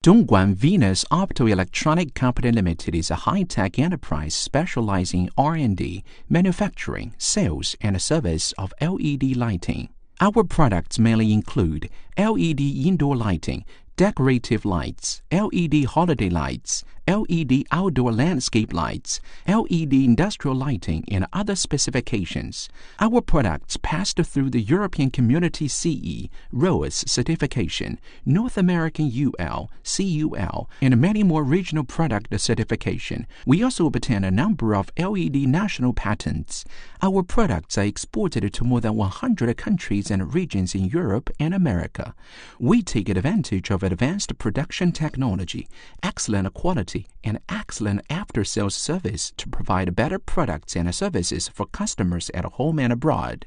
Dongguan Venus Optoelectronic Company Limited is a high-tech enterprise specializing in R&D, manufacturing, sales, and service of LED lighting. Our products mainly include LED indoor lighting, decorative lights, LED holiday lights, LED outdoor landscape lights, LED industrial lighting, and other specifications. Our products passed through the European Community CE, RoHS certification, North American UL, CUL, and many more regional product certification. We also obtain a number of LED national patents. Our products are exported to more than 100 countries and regions in Europe and America. We take advantage of advanced production technology, excellent quality, and excellent after-sales service to provide better products and services for customers at home and abroad.